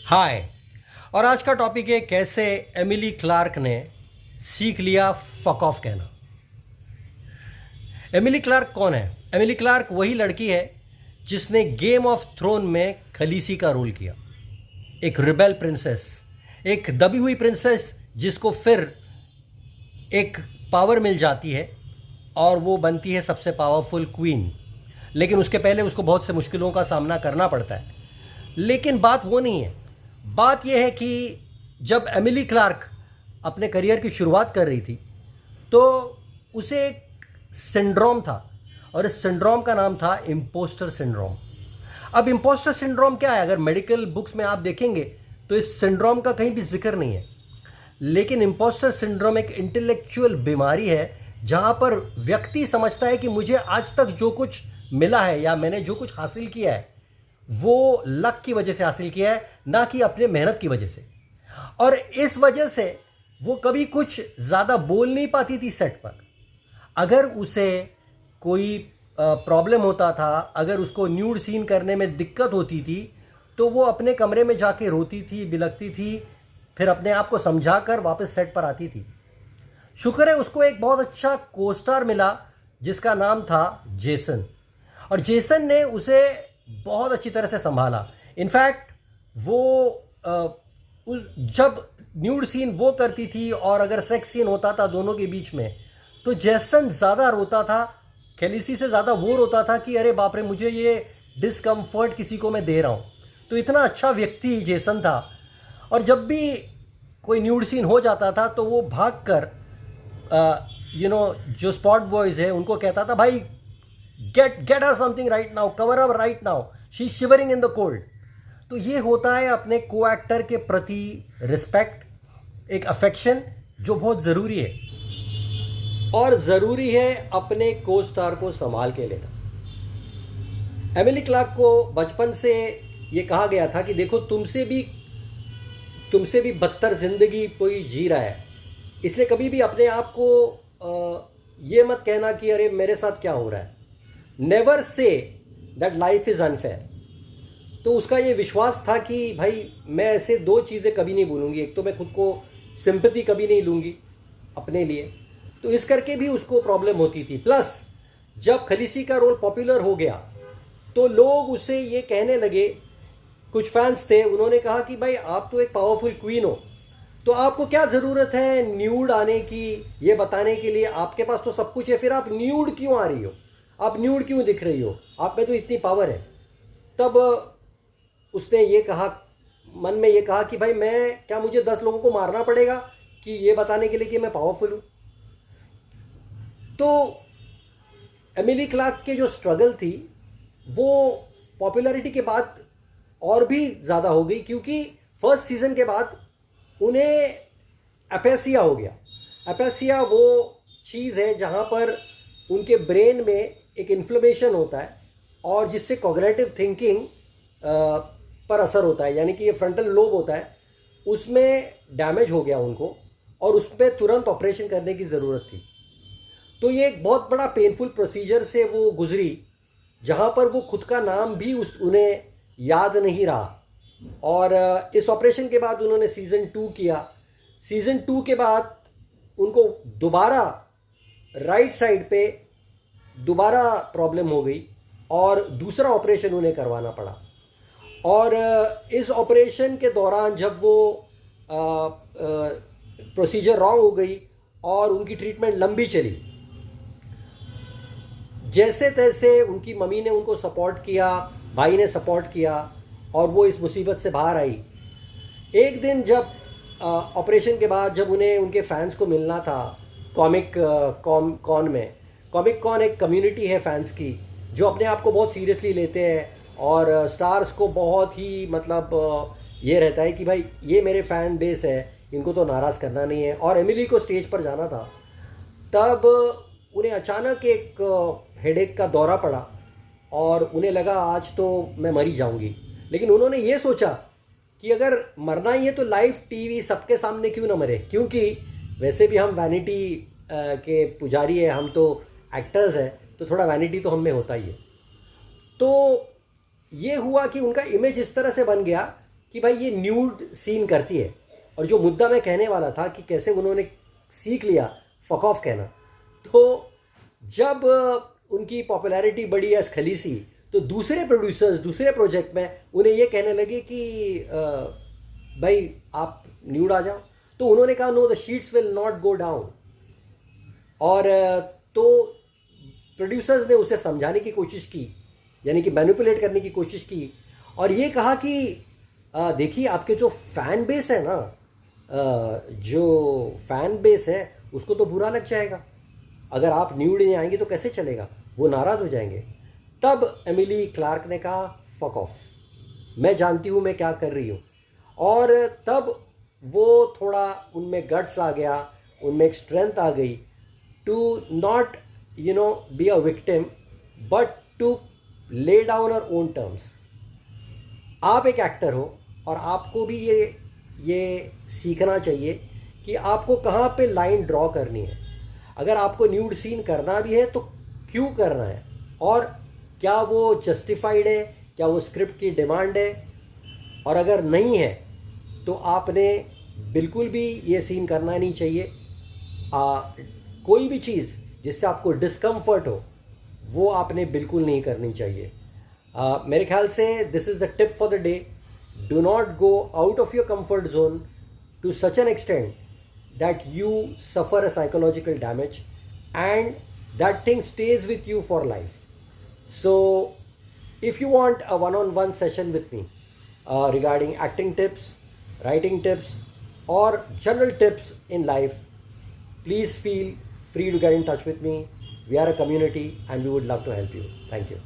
हाय। और आज का टॉपिक है कैसे एमिली क्लार्क ने सीख लिया फक ऑफ कहना। एमिली क्लार्क कौन है? एमिली क्लार्क वही लड़की है जिसने गेम ऑफ थ्रोन में खलीसी का रोल किया। एक रिबेल प्रिंसेस, एक दबी हुई प्रिंसेस जिसको फिर एक पावर मिल जाती है और वो बनती है सबसे पावरफुल क्वीन। लेकिन उसके पहले उसको बहुत से मुश्किलों का सामना करना पड़ता है। लेकिन बात वो नहीं है। बात यह है कि जब एमिली क्लार्क अपने करियर की शुरुआत कर रही थी तो उसे एक सिंड्रोम था और इस सिंड्रोम का नाम था इम्पोस्टर सिंड्रोम। अब इम्पोस्टर सिंड्रोम क्या है? अगर मेडिकल बुक्स में आप देखेंगे तो इस सिंड्रोम का कहीं भी जिक्र नहीं है। लेकिन इम्पोस्टर सिंड्रोम एक इंटेलेक्चुअल बीमारी है जहां पर व्यक्ति समझता है कि मुझे आज तक जो कुछ मिला है या मैंने जो कुछ हासिल किया है वो लक की वजह से हासिल किया है, ना कि अपने मेहनत की वजह से। और इस वजह से वो कभी कुछ ज़्यादा बोल नहीं पाती थी सेट पर। अगर उसे कोई प्रॉब्लम होता था, अगर उसको न्यूड सीन करने में दिक्कत होती थी तो वो अपने कमरे में जाके रोती थी, बिलखती थी, फिर अपने आप को समझा कर वापस सेट पर आती थी। शुक्र है उसको एक बहुत अच्छा को स्टार मिला जिसका नाम था जेसन। और जेसन ने उसे बहुत अच्छी तरह से संभाला। इनफैक्ट वो जब न्यूड सीन वो करती थी और अगर सेक्स सीन होता था दोनों के बीच में तो जेसन ज़्यादा रोता था, खलीसी से ज़्यादा वो रोता था कि अरे बाप रे, मुझे ये डिस्कम्फर्ट किसी को मैं दे रहा हूँ। तो इतना अच्छा व्यक्ति जेसन था। और जब भी कोई न्यूड सीन हो जाता था तो वो भाग कर जो स्पॉट बॉयज़ है उनको कहता था, भाई get her something right now, cover up right now, she's shivering in the cold। तो ये होता है अपने को एक्टर के प्रति रिस्पेक्ट, एक अफेक्शन जो बहुत ज़रूरी है। और ज़रूरी है अपने को स्टार को संभाल के लेना। एमिली क्लार्क को बचपन से ये कहा गया था कि देखो तुमसे भी बदतर ज़िंदगी कोई जी रहा है, इसलिए कभी भी अपने आप को ये मत कहना कि अरे मेरे साथ क्या हो रहा है। Never say that life is unfair. तो उसका ये विश्वास था कि भाई मैं ऐसे दो चीज़ें कभी नहीं भूलूंगी। एक तो मैं खुद को सिंपैथी कभी नहीं लूँगी अपने लिए, तो इस करके भी उसको प्रॉब्लम होती थी। प्लस जब खलीसी का रोल पॉपुलर हो गया तो लोग उसे ये कहने लगे, कुछ फैंस थे, उन्होंने कहा कि भाई आप तो एक पावरफुल क्वीन हो, तो आपको क्या ज़रूरत है न्यूड आने की, ये बताने के लिए आपके पास तो सब कुछ है, फिर आप न्यूड क्यों आ रही हो, आप न्यूड क्यों दिख रही हो, आप में तो इतनी पावर है। तब उसने ये कहा, मन में ये कहा कि भाई मुझे 10 लोगों को मारना पड़ेगा कि ये बताने के लिए कि मैं पावरफुल हूँ। तो एमिली क्लार्क के जो स्ट्रगल थी वो पॉपुलैरिटी के बाद और भी ज़्यादा हो गई, क्योंकि फर्स्ट सीज़न के बाद उन्हें एपेसिया हो गया। एपेसिया वो चीज़ है जहाँ पर उनके ब्रेन में एक इन्फ्लेमेशन होता है और जिससे कॉग्निटिव थिंकिंग पर असर होता है, यानी कि ये फ्रंटल लोब होता है, उसमें डैमेज हो गया उनको और उस पर तुरंत ऑपरेशन करने की ज़रूरत थी। तो ये एक बहुत बड़ा पेनफुल प्रोसीजर से वो गुजरी जहाँ पर वो खुद का नाम भी उन्हें याद नहीं रहा। और इस ऑपरेशन के बाद उन्होंने सीज़न 2 किया। सीज़न 2 के बाद उनको दोबारा राइट साइड पे दोबारा प्रॉब्लम हो गई और दूसरा ऑपरेशन उन्हें करवाना पड़ा। और इस ऑपरेशन के दौरान जब वो प्रोसीजर रॉन्ग हो गई और उनकी ट्रीटमेंट लंबी चली, जैसे तैसे उनकी मम्मी ने उनको सपोर्ट किया, भाई ने सपोर्ट किया और वो इस मुसीबत से बाहर आई। एक दिन जब ऑपरेशन के बाद जब उन्हें उनके फैंस को मिलना था कॉमिक कॉन में, कॉमिक कॉन एक कम्युनिटी है फैंस की जो अपने आप को बहुत सीरियसली लेते हैं और स्टार्स को बहुत ही ये रहता है कि भाई ये मेरे फ़ैन बेस है, इनको तो नाराज़ करना नहीं है। और एमिली को स्टेज पर जाना था, तब उन्हें अचानक एक हेडेक का दौरा पड़ा और उन्हें लगा आज तो मैं मरी जाऊंगी। लेकिन उन्होंने ये सोचा कि अगर मरना ही है तो लाइव टीवी सबके सामने क्यों ना मरे, क्योंकि वैसे भी हम वैनिटी के पुजारी है, हम तो एक्टर्स हैं, तो थोड़ा वैनिटी तो हम में होता ही है। तो ये हुआ कि उनका इमेज इस तरह से बन गया कि भाई ये न्यूड सीन करती है, और जो मुद्दा मैं कहने वाला था कि कैसे उन्होंने सीख लिया फक ऑफ कहना, तो जब उनकी पॉपुलैरिटी बढ़ी एज खलीसी, तो दूसरे प्रोड्यूसर्स दूसरे प्रोजेक्ट में उन्हें ये कहने लगे कि भाई आप न्यूड आ जाओ, तो उन्होंने कहा no, the sheets will not go down. और तो प्रोड्यूसर्स ने उसे समझाने की कोशिश की, यानी कि मैनिपुलेट करने की कोशिश की, और ये कहा कि देखिए आपके जो फैन बेस है ना, जो फैन बेस है उसको तो बुरा लग जाएगा, अगर आप न्यूड नहीं आएंगे तो कैसे चलेगा, वो नाराज़ हो जाएंगे। तब एमिली क्लार्क ने कहा फक ऑफ, मैं जानती हूँ मैं क्या कर रही हूँ। और तब वो थोड़ा उनमें गट्स आ गया, उनमें एक स्ट्रेंथ आ गई to not be a victim but to lay down our own terms. आप एक एक्टर हो और आपको भी ये सीखना चाहिए कि आपको कहाँ पे लाइन ड्रॉ करनी है। अगर आपको न्यूड सीन करना भी है तो क्यों करना है, और क्या वो जस्टिफाइड है, क्या वो स्क्रिप्ट की डिमांड है, और अगर नहीं है तो आपने बिल्कुल भी ये सीन करना नहीं चाहिए। कोई भी चीज़ जिससे आपको डिस्कम्फर्ट हो वो आपने बिल्कुल नहीं करनी चाहिए। मेरे ख्याल से this is the tip for the day. Do not go out of your comfort zone to such an extent that you suffer a psychological damage and that thing stays with you for life. So if you want a one-on-one session with me regarding acting tips, writing tips or general tips in life, please feel free to get in touch with me. We are a community and we would love to help you. Thank you.